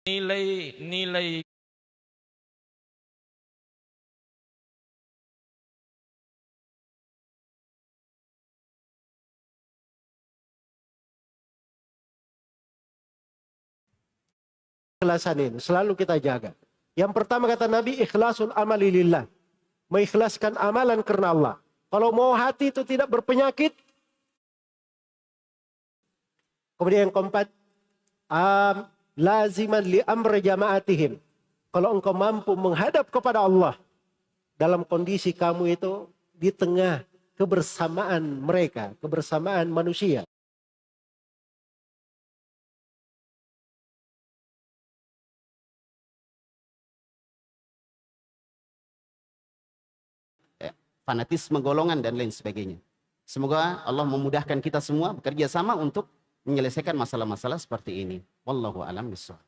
nilai Ikhlasan ini selalu kita jaga. Yang pertama kata Nabi, ikhlasul amali lillah. Mengikhlaskan amalan karena Allah. Kalau mau hati itu tidak berpenyakit. Kemudian yang keempat, laziman li amri jama'atihim. Kalau engkau mampu menghadap kepada Allah dalam kondisi kamu itu di tengah kebersamaan mereka, kebersamaan manusia. Fanatisme golongan dan lain sebagainya. Semoga Allah memudahkan kita semua bekerja sama untuk menyelesaikan masalah-masalah seperti ini. Wallahu a'lam bishawab.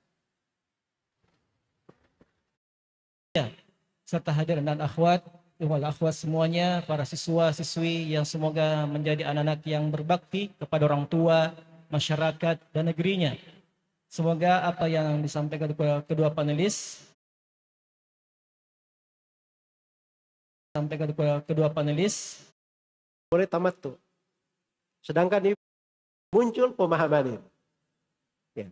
Serta hadirin dan akhwat, wal akhwat semuanya, para siswa-siswi yang semoga menjadi anak-anak yang berbakti kepada orang tua, masyarakat, dan negerinya. Semoga apa yang disampaikan kedua panelis Boleh tamat tuh. Sedangkan ini muncul pemahaman ini. Ya.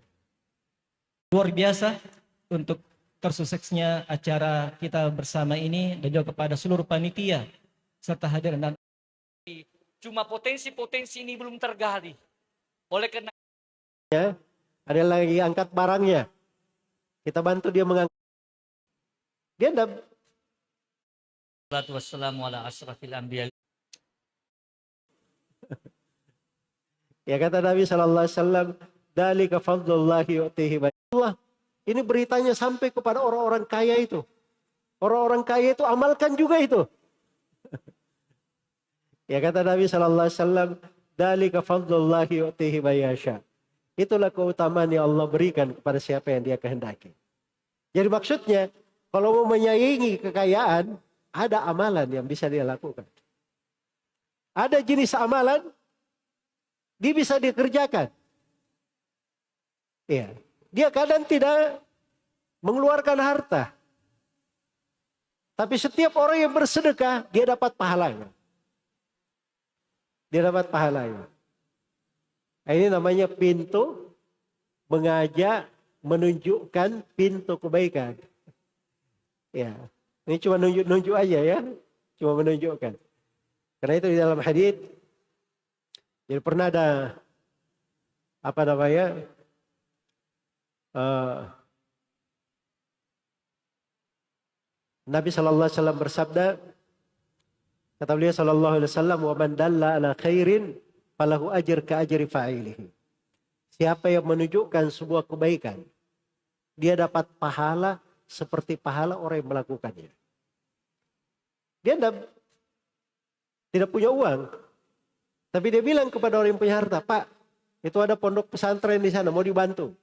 luar biasa untuk tersuksesnya acara kita bersama ini, dan juga kepada seluruh panitia serta hadirin dan cuma potensi-potensi ini belum tergali. Oleh karena Ada lagi angkat barangnya. Kita bantu dia mengangkat. Dia enggak. wassalamu ala asrafil anbiya. Ya kata Nabi SAW, dalika fadlullahi yu'tihi Allah. Ini beritanya sampai kepada orang-orang kaya itu. Orang-orang kaya itu amalkan juga itu. Ya kata Nabi SAW, dalika fadlullahi yu'tihi mayasha. Itulah keutamaan yang Allah berikan kepada siapa yang dia kehendaki. Jadi maksudnya, kalau mau menyaingi kekayaan, ada amalan yang bisa dia lakukan. Ada jenis amalan, dia bisa dikerjakan. Iya. Dia kadang tidak mengeluarkan harta. Tapi setiap orang yang bersedekah, dia dapat pahalanya. Dia dapat pahalanya. Ini namanya pintu mengajak, menunjukkan pintu kebaikan. Ya, ini cuma nunjuk-nunjuk aja ya, cuma menunjukkan. Karena itu di dalam hadis, jadi pernah ada apa namanya? Nabi SAW bersabda, kata beliau SAW, wa man dalla ala khairin falahu ajr ka ajri fa'ilihi. Siapa yang menunjukkan sebuah kebaikan, dia dapat pahala seperti pahala orang yang melakukannya. Dia tidak punya uang, tapi dia bilang kepada orang yang punya harta, Pak, itu ada pondok pesantren di sana, mau dibantu.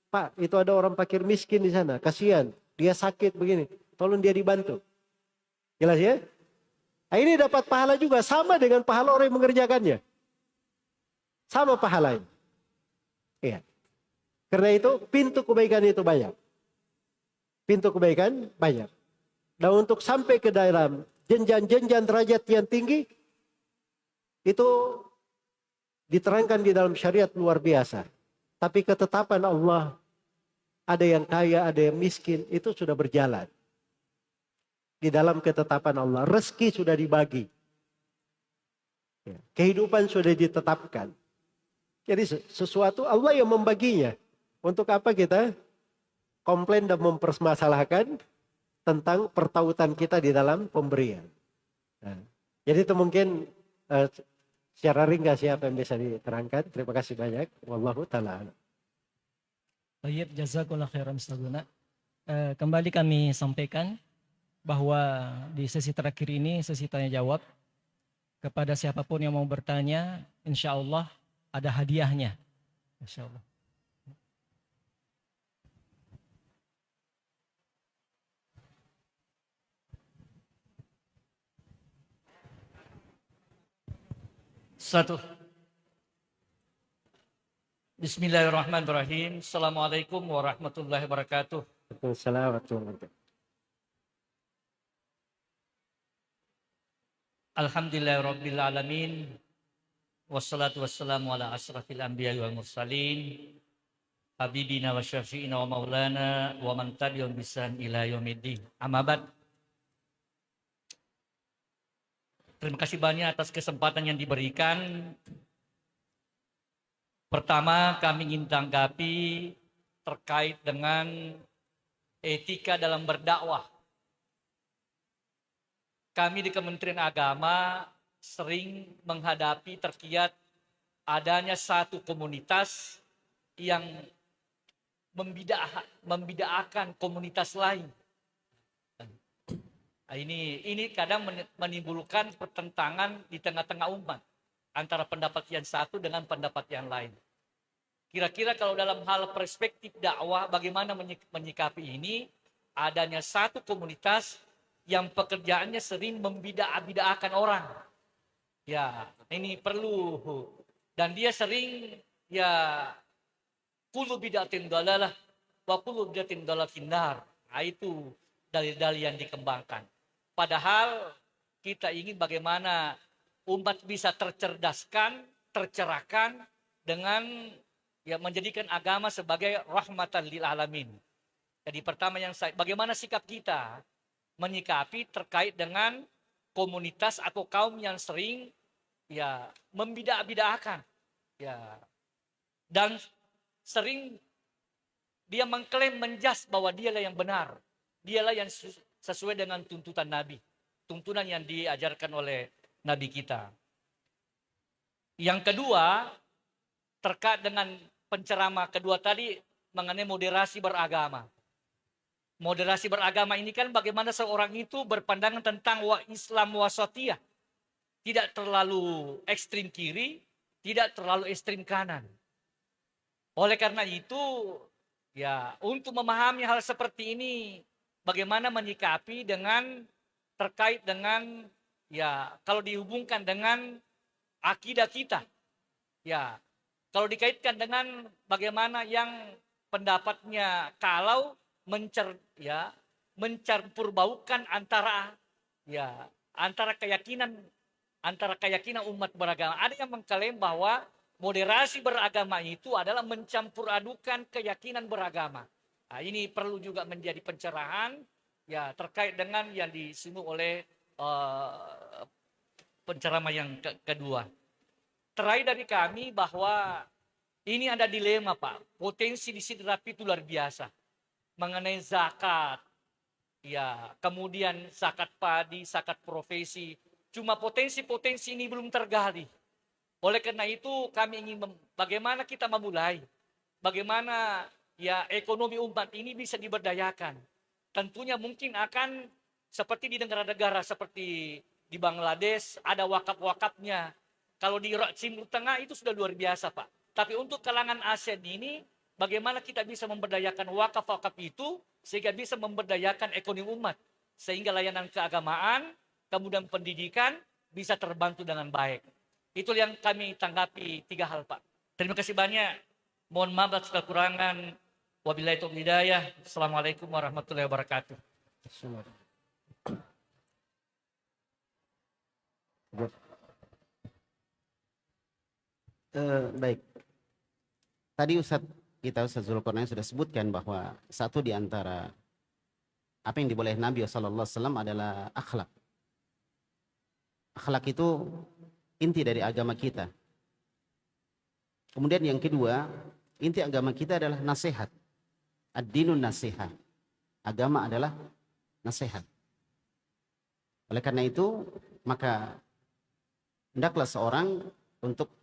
Pak, itu ada orang fakir miskin di sana, kasihan, dia sakit begini, tolong dia dibantu. Jelas ya? Nah, ini dapat pahala juga, sama dengan pahala orang yang mengerjakannya. Sama pahalanya. Iya. Karena itu pintu kebaikan itu banyak. Pintu kebaikan banyak. Dan untuk sampai ke dalam jenjang-jenjang derajat yang tinggi, itu diterangkan di dalam syariat luar biasa. Tapi ketetapan Allah, ada yang kaya, ada yang miskin, itu sudah berjalan. Di dalam ketetapan Allah, rezeki sudah dibagi. Kehidupan sudah ditetapkan. Jadi sesuatu Allah yang membaginya. Untuk apa kita komplain dan mempermasalahkan tentang pertautan kita di dalam pemberian. Nah, jadi itu mungkin secara ringkas apa yang bisa diterangkan. Terima kasih banyak. Wallahu ta'ala. Baik, jazakallah khairan Ustazuna. Kembali kami sampaikan bahwa di sesi terakhir ini, sesi tanya jawab, kepada siapapun yang mau bertanya, insya Allah ada hadiahnya. Insya Allah. Satu. Bismillahirrahmanirrahim. Assalamualaikum warahmatullahi wabarakatuh. Waalaikumsalam warahmatullahi wabarakatuh. Alhamdulillahirabbil alamin. Wassalatu wassalamu ala asrafil anbiya wal mursalin. Habibina wa syafi'ina wa maulana wa man tabi'ahum bisan ila yaumiddin. Amma ba'd. Terima kasih banyak atas kesempatan yang diberikan. Pertama, kami ingin tanggapi terkait dengan etika dalam berdakwah. Kami di Kementerian Agama sering menghadapi terkiat adanya satu komunitas yang membida'ahkan komunitas lain. Ini kadang menimbulkan pertentangan di tengah-tengah umat antara pendapat yang satu dengan pendapat yang lain. Kira-kira kalau dalam hal perspektif dakwah, bagaimana menyikapi ini? Adanya satu komunitas yang pekerjaannya sering membida'ahkan orang. Ya, ini perlu. Dan dia sering, ya, kullu bid'atin dalalah wa kullu bid'atin dalatin nar. Nah, itu dalil-dalil yang dikembangkan. Padahal kita ingin bagaimana umat bisa tercerdaskan, tercerahkan dengan ya menjadikan agama sebagai rahmatan lil alamin. Jadi pertama bagaimana sikap kita menyikapi terkait dengan komunitas atau kaum yang sering ya membidah-bidahkan ya, dan sering dia mengklaim menjas bahwa dialah yang benar, dialah yang sesuai dengan tuntutan Nabi, tuntunan yang diajarkan oleh Nabi kita. Yang kedua, terkait dengan penceramah kedua tadi mengenai moderasi beragama. Moderasi beragama ini kan bagaimana seorang itu berpandangan tentang Islam wasatiyah. Tidak terlalu ekstrim kiri, tidak terlalu ekstrim kanan. Oleh karena itu, ya untuk memahami hal seperti ini, bagaimana menyikapi dengan terkait dengan ya kalau dihubungkan dengan akidah kita. Ya, kalau dikaitkan dengan bagaimana yang pendapatnya kalau mencampur baukan antara keyakinan umat beragama. Ada yang mengklaim bahwa moderasi beragama itu adalah mencampur adukan keyakinan beragama. Nah, ini perlu juga menjadi pencerahan ya terkait dengan yang disinggung oleh penceramah yang kedua. Terakhir dari kami bahwa ini ada dilema, Pak. Potensi di sini itu luar biasa. Mengenai zakat, ya, kemudian zakat padi, zakat profesi. Cuma potensi-potensi ini belum tergali. Oleh karena itu kami ingin bagaimana kita memulai. Bagaimana ya ekonomi umat ini bisa diberdayakan. Tentunya mungkin akan seperti di negara-negara seperti di Bangladesh ada wakaf-wakafnya. Kalau di Timur Tengah itu sudah luar biasa, Pak. Tapi untuk kalangan ASEAN ini, bagaimana kita bisa memberdayakan wakaf-wakaf itu sehingga bisa memberdayakan ekonomi umat. Sehingga layanan keagamaan, kemudian pendidikan bisa terbantu dengan baik. Itu yang kami tanggapi 3 hal, Pak. Terima kasih banyak. Mohon maaf atas kekurangan. Wabillahi taufiq hidayah. Assalamualaikum warahmatullahi wabarakatuh. Baik. Tadi Ustaz Zulkarnain sudah sebutkan bahwa satu di antara apa yang dibolehi Nabi SAW adalah akhlak. Akhlak itu inti dari agama kita. Kemudian yang kedua, inti agama kita adalah nasihat. Ad-dinun nasihat. Agama adalah nasihat. Oleh karena itu, maka hendaklah seorang untuk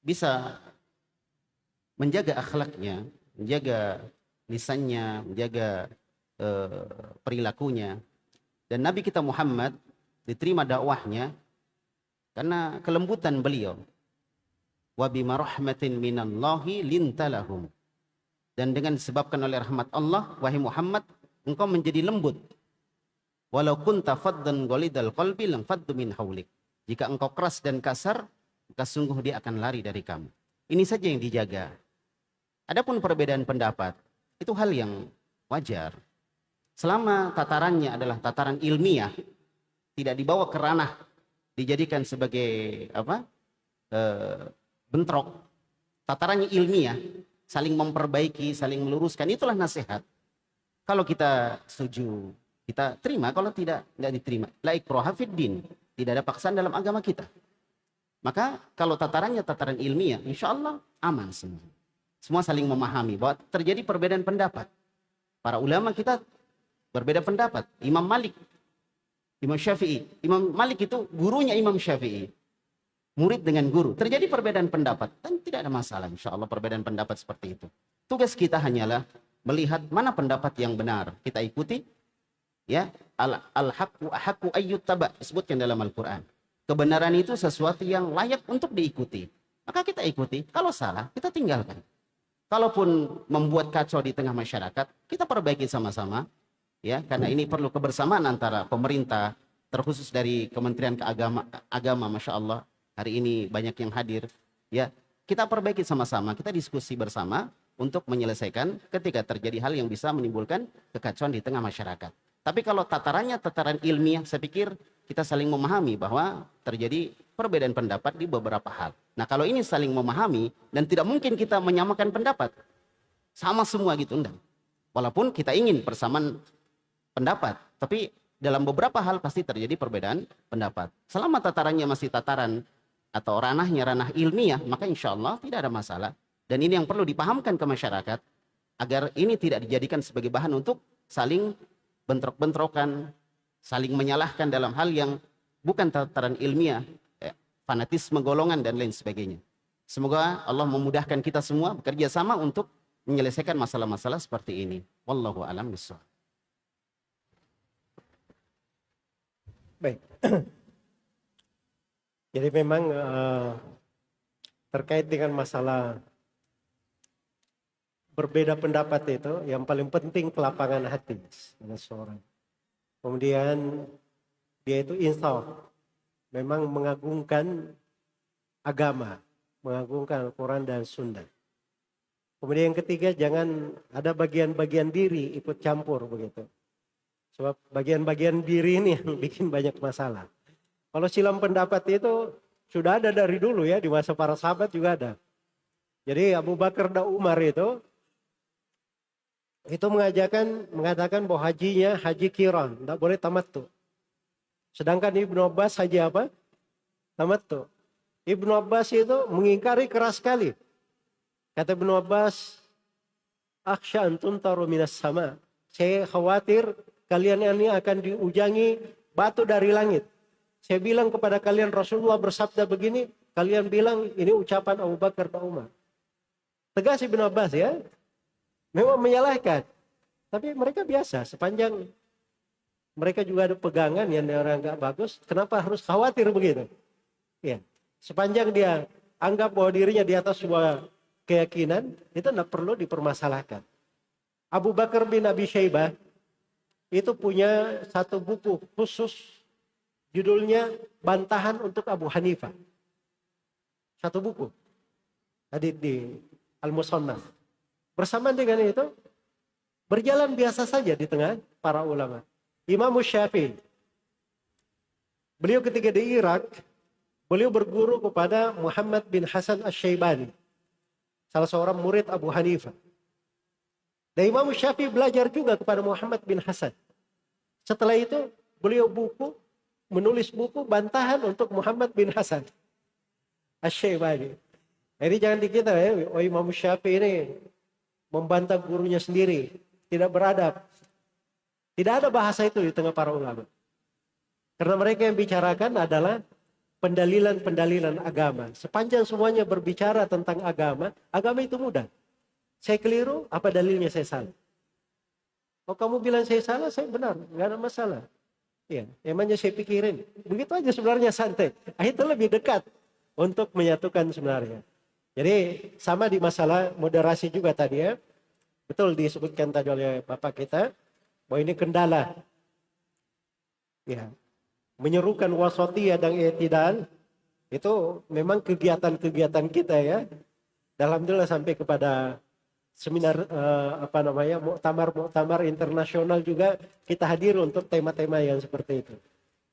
bisa menjaga akhlaknya, menjaga lisannya, menjaga perilakunya. Dan Nabi kita Muhammad diterima dakwahnya karena kelembutan beliau. Wa bima rahmatin minallahi lintalahum. Dan dengan disebabkan oleh rahmat Allah, wahai Muhammad, engkau menjadi lembut. Walau kunta faddan ghalidal qalbi lam faddu min haulik. Jika engkau keras dan kasar, maka sungguh dia akan lari dari kamu. Ini saja yang dijaga. Adapun perbedaan pendapat, itu hal yang wajar. Selama tatarannya adalah tataran ilmiah, tidak dibawa ke ranah, dijadikan sebagai bentrok, tatarannya ilmiah, saling memperbaiki, saling meluruskan, itulah nasihat. Kalau kita setuju, kita terima. Kalau tidak, nggak diterima. La ikraha fid din, tidak ada paksaan dalam agama kita. Maka kalau tatarannya tataran ilmiah, insya Allah aman semua. Semua saling memahami bahwa terjadi perbedaan pendapat. Para ulama kita berbeda pendapat. Imam Malik, Imam Syafi'i. Imam Malik itu gurunya Imam Syafi'i. Murid dengan guru. Terjadi perbedaan pendapat. Dan tidak ada masalah insya Allah perbedaan pendapat seperti itu. Tugas kita hanyalah melihat mana pendapat yang benar. Kita ikuti. Ya, al-haqqu ahaqqu ayyuttaba, disebutkan dalam Al-Quran. Kebenaran itu sesuatu yang layak untuk diikuti. Maka kita ikuti. Kalau salah, kita tinggalkan. Kalaupun membuat kacau di tengah masyarakat, kita perbaiki sama-sama, ya, karena ini perlu kebersamaan antara pemerintah, terkhusus dari Kementerian Agama, masya Allah, hari ini banyak yang hadir, ya, kita perbaiki sama-sama, kita diskusi bersama untuk menyelesaikan ketika terjadi hal yang bisa menimbulkan kekacauan di tengah masyarakat. Tapi kalau tatarannya tataran ilmiah, saya pikir kita saling memahami bahwa terjadi perbedaan pendapat di beberapa hal. Nah, kalau ini saling memahami dan tidak mungkin kita menyamakan pendapat sama semua gitu, enggak. Walaupun kita ingin persamaan pendapat, tapi dalam beberapa hal pasti terjadi perbedaan pendapat. Selama tatarannya masih tataran atau ranahnya ranah ilmiah, maka insya Allah tidak ada masalah. Dan ini yang perlu dipahamkan ke masyarakat agar ini tidak dijadikan sebagai bahan untuk saling bentrok-bentrokan, saling menyalahkan dalam hal yang bukan tataran ilmiah, fanatisme golongan dan lain sebagainya. Semoga Allah memudahkan kita semua bekerja sama untuk menyelesaikan masalah-masalah seperti ini. Wallahu a'lam bishawab. Baik. Jadi memang terkait dengan masalah berbeda pendapat itu, yang paling penting kelapangan hati ada seorang. Kemudian dia itu insaf, memang mengagungkan agama, mengagungkan Al-Quran dan Sunnah. Kemudian yang ketiga, jangan ada bagian-bagian diri ikut campur begitu. Sebab bagian-bagian diri ini yang bikin banyak masalah. Kalau silam pendapat itu sudah ada dari dulu ya, di masa para sahabat juga ada. Jadi Abu Bakar dan Umar itu mengatakan bahwa hajinya haji qiran, tidak boleh tamattu. Sedangkan Ibnu Abbas haji apa? Tamattu. Ibnu Abbas itu mengingkari keras sekali. Kata Ibnu Abbas, akhsha an tuntaru minas sama. Saya khawatir kalian ini akan diujangi batu dari langit. Saya bilang kepada kalian Rasulullah bersabda begini, kalian bilang ini ucapan Abu Bakar dan Umar. Tegas Ibnu Abbas ya. Memang menyalahkan. Tapi mereka biasa, sepanjang mereka juga ada pegangan yang orang nggak bagus, kenapa harus khawatir begitu? Ya, sepanjang dia anggap bahwa dirinya di atas sebuah keyakinan, itu tidak perlu dipermasalahkan. Abu Bakar bin Abi Syaibah itu punya satu buku khusus, judulnya Bantahan untuk Abu Hanifah. Satu buku. Tadi di Al-Musannaf. Bersamaan dengan itu, berjalan biasa saja di tengah para ulama. Imam Syafi'i, beliau ketika di Irak, beliau berguru kepada Muhammad bin Hasan Asy-Syaibani, salah seorang murid Abu Hanifah. Dan Imam Syafi'i belajar juga kepada Muhammad bin Hasan. Setelah itu, beliau menulis buku bantahan untuk Muhammad bin Hasan Asy-Syaibani. Jadi jangan dikira ya, oh Imam Syafi'i ini membantah gurunya sendiri, tidak beradab. Tidak ada bahasa itu di tengah para ulama. Karena mereka yang bicarakan adalah pendalilan-pendalilan agama. Sepanjang semuanya berbicara tentang agama, agama itu mudah. Saya keliru, apa dalilnya saya salah? Oh kamu bilang saya salah, saya benar, nggak ada masalah. Ya, emangnya saya pikirin. Begitu aja sebenarnya santai. Itu lebih dekat untuk menyatukan sebenarnya. Jadi sama di masalah moderasi juga tadi ya. Betul disebutkan tadi oleh Bapak kita bahwa ini kendala. Ya. Menyerukan wasatiyah dan i'tidal itu memang kegiatan-kegiatan kita ya. Dan alhamdulillah sampai kepada seminar muktamar internasional juga kita hadir untuk tema-tema yang seperti itu.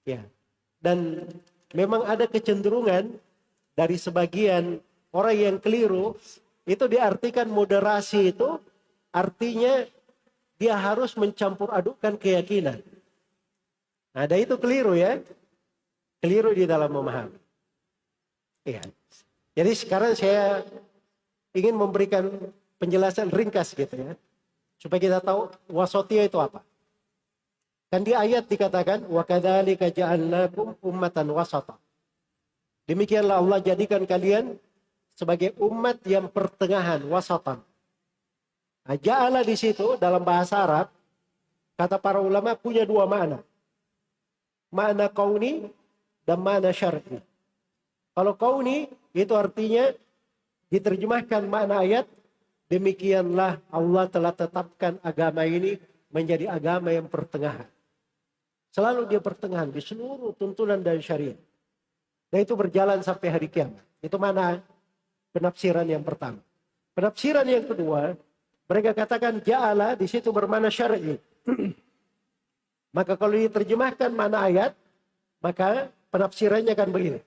Ya. Dan memang ada kecenderungan dari sebagian orang yang keliru itu diartikan moderasi itu artinya dia harus mencampur adukkan keyakinan. Ada itu keliru ya. Keliru di dalam memahami. Ya. Jadi sekarang saya ingin memberikan penjelasan ringkas gitu ya. Supaya kita tahu wasatiyah itu apa. Kan di ayat dikatakan wa kadzalika ja'alnakum ummatan wasata. Demikianlah Allah jadikan kalian sebagai umat yang pertengahan, wasatan. Nah, ja'ala di situ dalam bahasa Arab kata para ulama punya dua makna. Makna kauni dan makna syar'i. Kalau kauni itu artinya diterjemahkan makna ayat, demikianlah Allah telah tetapkan agama ini menjadi agama yang pertengahan. Selalu dia pertengahan di seluruh tuntunan dan syariat. Dan itu berjalan sampai hari kiamat. Itu mana penafsiran yang pertama. Penafsiran yang kedua, mereka katakan ja'ala di situ bermakna syar'i. Maka kalau diterjemahkan makna ayat, maka penafsirannya akan begini.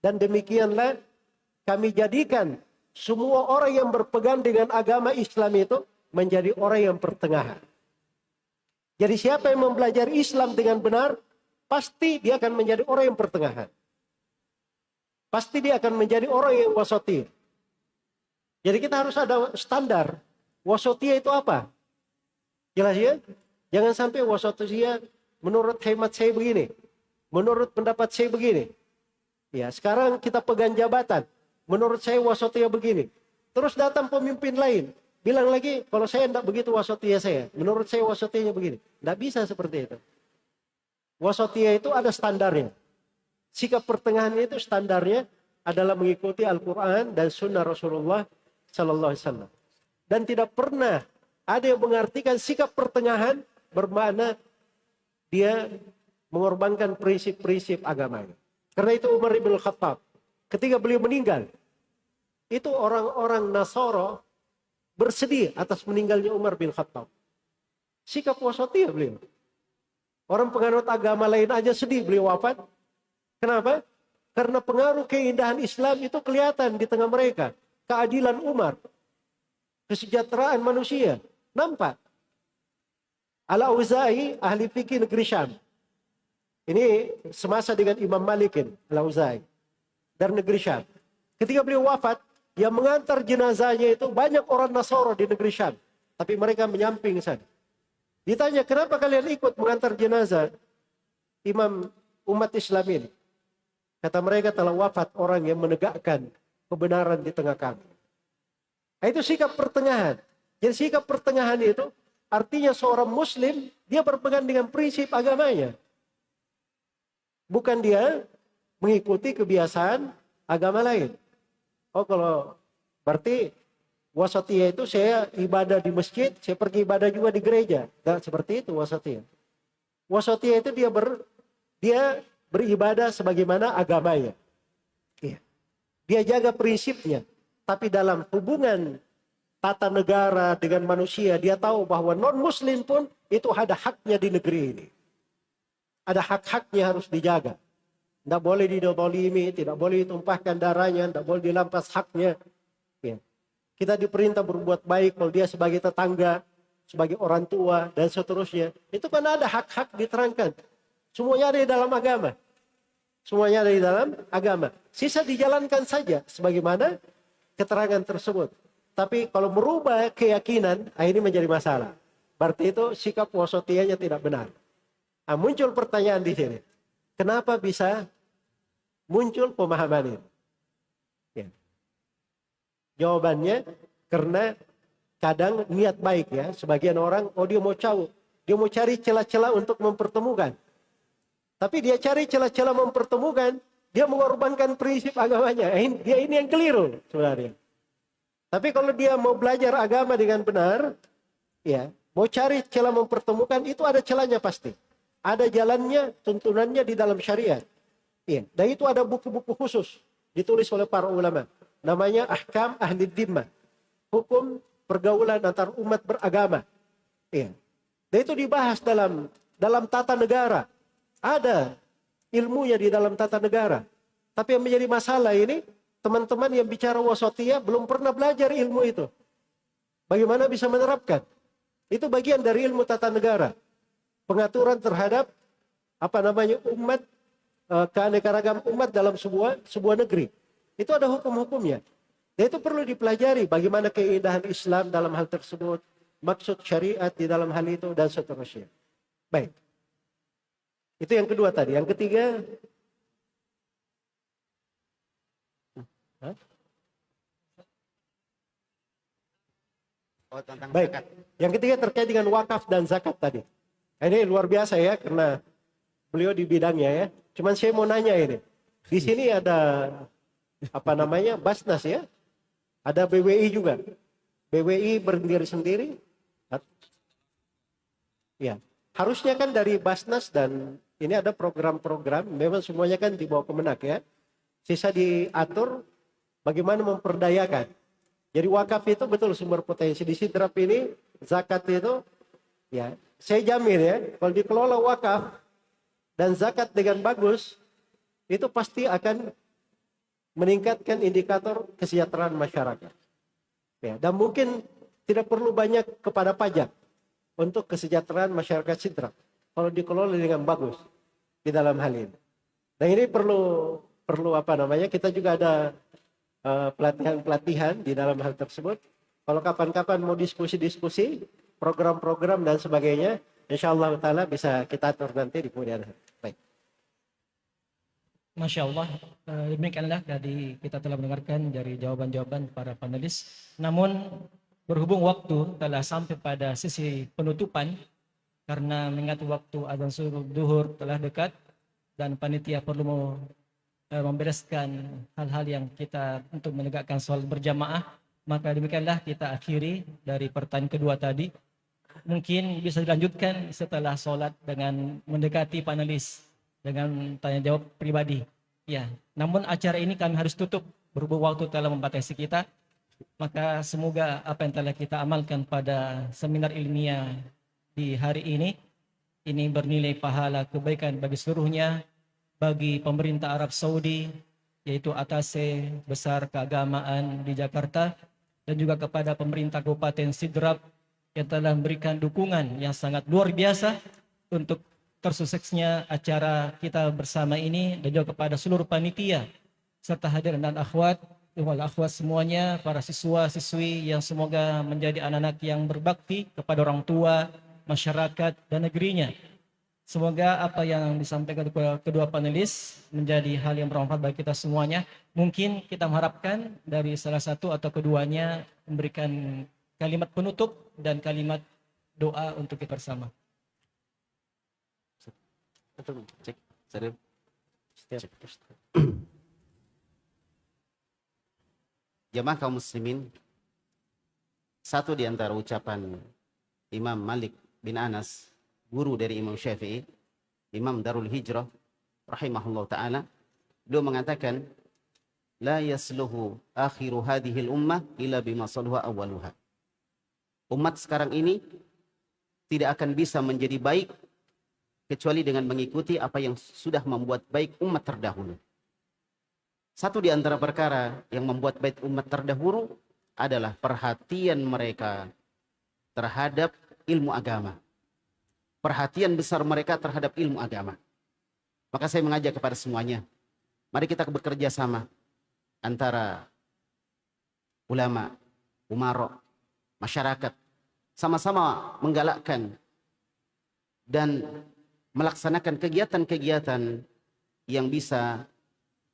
Dan demikianlah kami jadikan semua orang yang berpegang dengan agama Islam itu menjadi orang yang pertengahan. Jadi siapa yang mempelajari Islam dengan benar, pasti dia akan menjadi orang yang pertengahan. Pasti dia akan menjadi orang yang wasatiyah. Jadi kita harus ada standar. Wasatiyah itu apa? Jelas ya? Jangan sampai wasatiyah menurut hemat saya begini. Menurut pendapat saya begini. Ya, sekarang kita pegang jabatan. Menurut saya wasatiyah begini. Terus datang pemimpin lain. Bilang lagi, kalau saya tidak begitu wasatiyah saya. Menurut saya wasatiyahnya begini. Tidak bisa seperti itu. Wasatiyah itu ada standarnya. Sikap pertengahannya itu standarnya adalah mengikuti Al-Quran dan Sunnah Rasulullah Sallallahu Alaihi Wasallam. Dan tidak pernah ada yang mengartikan sikap pertengahan bermakna dia mengorbankan prinsip-prinsip agamanya. Karena itu Umar ibn Khattab, ketika beliau meninggal, itu orang-orang Nasara bersedih atas meninggalnya Umar bin Khattab. Sikap wasatiyah beliau. Orang penganut agama lain aja sedih beliau wafat. Kenapa? Karena pengaruh keindahan Islam itu kelihatan di tengah mereka. Keadilan Umar. Kesejahteraan manusia. Nampak. Al-Auza'i ahli fikih negeri Syam. Ini semasa dengan Imam Malikin Al-Auza'i. Dari negeri Syam. Ketika beliau wafat, yang mengantar jenazahnya itu banyak orang Nasara di negeri Syam. Tapi mereka menyamping sana. Ditanya, kenapa kalian ikut mengantar jenazah imam umat Islam ini? Kata mereka, telah wafat orang yang menegakkan kebenaran di tengah kami. Nah, itu sikap pertengahan. Jadi sikap pertengahan itu artinya seorang muslim, dia berpegang dengan prinsip agamanya. Bukan dia mengikuti kebiasaan agama lain. Oh, kalau berarti wasatiyah itu saya ibadah di masjid, saya pergi ibadah juga di gereja. Tidak seperti itu wasatiyah. Wasatiyah itu dia beribadah sebagaimana agamanya. Iya. Dia jaga prinsipnya. Tapi dalam hubungan tata negara dengan manusia, dia tahu bahwa non-muslim pun itu ada haknya di negeri ini. Ada hak-haknya harus dijaga. Tidak boleh didolimi, tidak boleh ditumpahkan darahnya, tidak boleh dilampas haknya. Ya. Kita diperintah berbuat baik kalau dia sebagai tetangga, sebagai orang tua, dan seterusnya. Itu kan ada hak-hak diterangkan. Semuanya ada di dalam agama. Semuanya ada di dalam agama. Sisa dijalankan saja sebagaimana keterangan tersebut. Tapi kalau merubah keyakinan, ini menjadi masalah. Berarti itu sikap wasatiyahnya tidak benar. Nah, muncul pertanyaan di sini. Kenapa bisa muncul pemahaman ini? Ya. Jawabannya karena kadang niat baik ya. Sebagian orang, dia mau dia mau cari celah-celah untuk mempertemukan. Tapi dia cari celah-celah mempertemukan, dia mengorbankan prinsip agamanya. Dia ini yang keliru sebenarnya. Tapi kalau dia mau belajar agama dengan benar, ya, mau cari celah mempertemukan, itu ada celahnya pasti. Ada jalannya, tuntunannya di dalam syariat. Ya, dan itu ada buku-buku khusus ditulis oleh para ulama. namanya ahkam ahli dhimmah. Hukum pergaulan antar umat beragama. Iya. Dan itu dibahas dalam tata negara. Ada ilmunya di dalam tata negara. Tapi yang menjadi masalah ini, teman-teman yang bicara wasatiyah belum pernah belajar ilmu itu. Bagaimana bisa menerapkan? Itu bagian dari ilmu tata negara. Pengaturan terhadap umat, keanekaragaman umat dalam sebuah negeri. Itu ada hukum-hukumnya. Dan itu perlu dipelajari bagaimana keindahan Islam dalam hal tersebut, maksud syariat di dalam hal itu, dan seterusnya. Baik. Itu yang kedua tadi. Yang ketiga, Oh, tentang baik. zakat. Yang ketiga terkait dengan wakaf dan zakat tadi. Ini luar biasa ya, karena beliau di bidangnya ya. Cuman saya mau nanya ini. Di sini ada Basnas ya. Ada BWI juga. BWI berdiri sendiri. Ya. Harusnya kan dari Basnas, dan ini ada program-program, memang semuanya kan dibawa Kemenak ya. Sisa diatur bagaimana memperdayakan. Jadi wakaf itu betul sumber potensi. Di Sidrap ini zakat itu, ya saya jamin ya, kalau dikelola wakaf dan zakat dengan bagus, itu pasti akan meningkatkan indikator kesejahteraan masyarakat. Ya, dan mungkin tidak perlu banyak kepada pajak untuk kesejahteraan masyarakat Sidrap kalau dikelola dengan bagus di dalam hal ini. Dan ini perlu kita juga ada pelatihan-pelatihan di dalam hal tersebut. Kalau kapan-kapan mau diskusi-diskusi, program-program dan sebagainya, insyaallah taala bisa kita atur nanti di kemudian hari. Baik. Masya Allah, demikianlah tadi kita telah mendengarkan dari jawaban-jawaban para panelis. Namun berhubung waktu telah sampai pada sisi penutupan, karena mengingat waktu azan zuhur telah dekat dan panitia perlu membereskan hal-hal yang kita untuk menegakkan sholat berjamaah, maka demikianlah kita akhiri dari pertanyaan kedua tadi. Mungkin bisa dilanjutkan setelah sholat dengan mendekati panelis dengan tanya jawab pribadi. Ya, namun acara ini kami harus tutup berhubung waktu telah membatasi kita. Maka semoga apa yang telah kita amalkan pada seminar ilmiah di hari ini bernilai pahala kebaikan bagi seluruhnya, bagi pemerintah Arab Saudi, yaitu Atase Besar Keagamaan di Jakarta, dan juga kepada pemerintah Kabupaten Sidrap yang telah memberikan dukungan yang sangat luar biasa untuk tersuksesnya acara kita bersama ini, dan juga kepada seluruh panitia serta hadirin dan akhwat semuanya, para siswa-siswi yang semoga menjadi anak-anak yang berbakti kepada orang tua, masyarakat, dan negerinya. Semoga apa yang disampaikan kedua panelis menjadi hal yang bermanfaat bagi kita semuanya. Mungkin kita mengharapkan dari salah satu atau keduanya memberikan kalimat penutup dan kalimat doa untuk kita bersama. Cek. Serius. Jamaah kaum muslimin, satu di antara ucapan Imam Malik bin Anas, guru dari Imam Syafi'i, Imam Darul Hijrah rahimahullah ta'ala, beliau mengatakan, la yasluhu akhiru hadhil ummah illa bima saluha awaluha. Umat sekarang ini tidak akan bisa menjadi baik kecuali dengan mengikuti apa yang sudah membuat baik umat terdahulu. Satu di antara perkara yang membuat baik umat terdahulu adalah perhatian mereka terhadap ilmu agama. Perhatian besar mereka terhadap ilmu agama. Maka saya mengajak kepada semuanya, mari kita bekerja sama antara ulama, umara, masyarakat, sama-sama menggalakkan dan melaksanakan kegiatan-kegiatan yang bisa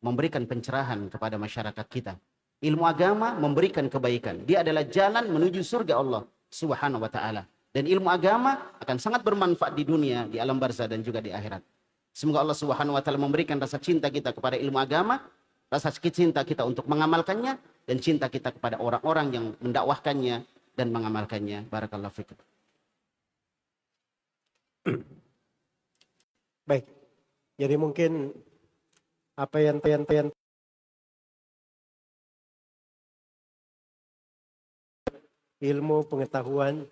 memberikan pencerahan kepada masyarakat kita. Ilmu agama memberikan kebaikan. Dia adalah jalan menuju surga Allah Subhanahu wa taala. Dan ilmu agama akan sangat bermanfaat di dunia, di alam barzah dan juga di akhirat. Semoga Allah Subhanahu wa taala memberikan rasa cinta kita kepada ilmu agama, rasa cinta kita untuk mengamalkannya, dan cinta kita kepada orang-orang yang mendakwahkannya dan mengamalkannya. Barakallahu fikum. Baik. Jadi mungkin apa yang ilmu, pengetahuan.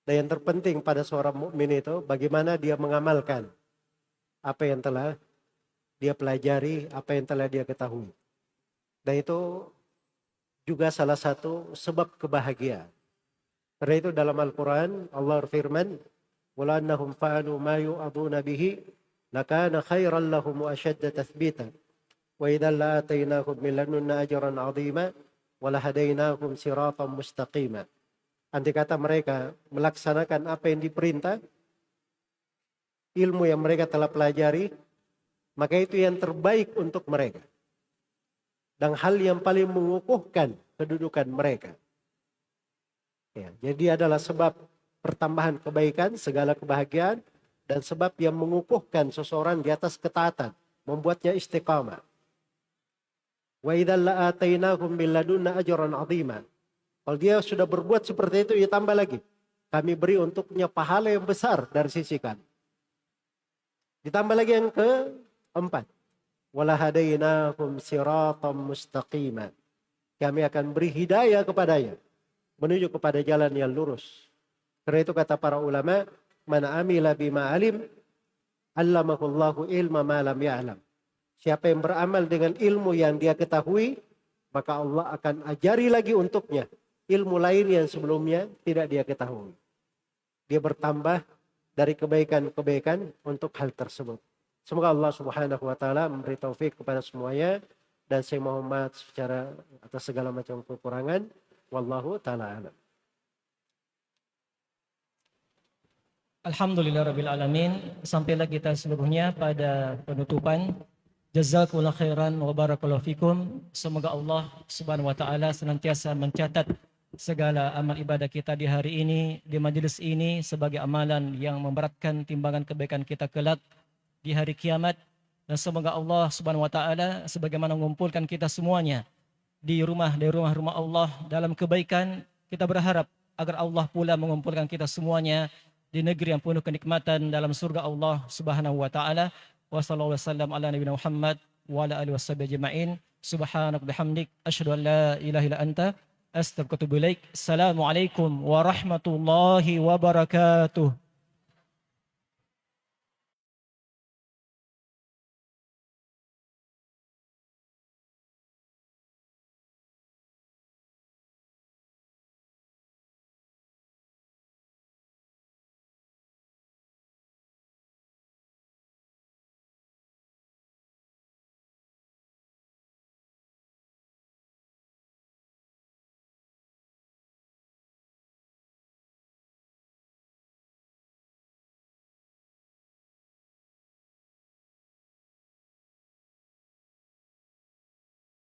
Dan yang terpenting pada seorang mukmin itu bagaimana dia mengamalkan apa yang telah dia pelajari, apa yang telah dia ketahui. Dan itu juga salah satu sebab kebahagiaan. Karena itu dalam Al-Quran Allah berfirman, "Wala annahum fa'alu ma yu'aduna bihi lakana khairan lahum wa ashadda tathbita wa idzan la atainahum min ladunna ajran 'azima wa lahadainahum siratan mustaqima." Andai kata mereka melaksanakan apa yang diperintah, ilmu yang mereka telah pelajari, maka itu yang terbaik untuk mereka. Dan hal yang paling mengukuhkan kedudukan mereka. Ya, jadi adalah sebab pertambahan kebaikan, segala kebahagiaan, dan sebab yang mengukuhkan seseorang di atas ketaatan, membuatnya istiqamah. Wa idzal la'atainahum min ladunna ajran 'azima. Kalau dia sudah berbuat seperti itu, ya tambah lagi. Kami beri untuknya pahala yang besar dari sisi kami. Ditambah lagi yang keempat. Wala hadainahum siratan mustaqima. Kami akan beri hidayah kepadanya, menuju kepada jalan yang lurus. Karena itu kata para ulama, man amila bima alim, allamahullahu ilma ma lam ya'lam. Siapa yang beramal dengan ilmu yang dia ketahui, maka Allah akan ajari lagi untuknya ilmu lain yang sebelumnya tidak dia ketahui. Dia bertambah dari kebaikan-kebaikan untuk hal tersebut. Semoga Allah Subhanahu wa taala memberi taufik kepada semuanya, dan saya mohon maaf secara atas segala macam kekurangan. Wallahu taala alam. Alhamdulillahirabbil alamin. Sampailah kita seluruhnya pada penutupan. Jazakumullah khairan wa barakallahu fikum. Semoga Allah Subhanahu wa taala senantiasa mencatat segala amal ibadah kita di hari ini, di majelis ini sebagai amalan yang memberatkan timbangan kebaikan kita kelak di hari kiamat. Dan semoga Allah Subhanahu wa taala sebagaimana mengumpulkan kita semuanya di rumah Allah dalam kebaikan, kita berharap agar Allah pula mengumpulkan kita semuanya di negeri yang penuh kenikmatan dalam surga Allah Subhanahu wa taala. Wa sallallahu wasallam ala nabiyina Muhammad wa ala alihi washabihi ajma'in. Subhanaka bihamdik asyhadu an la ilaha illa anta astaghfiruka wa atubu ilaik. Assalamualaikum warahmatullahi wabarakatuh.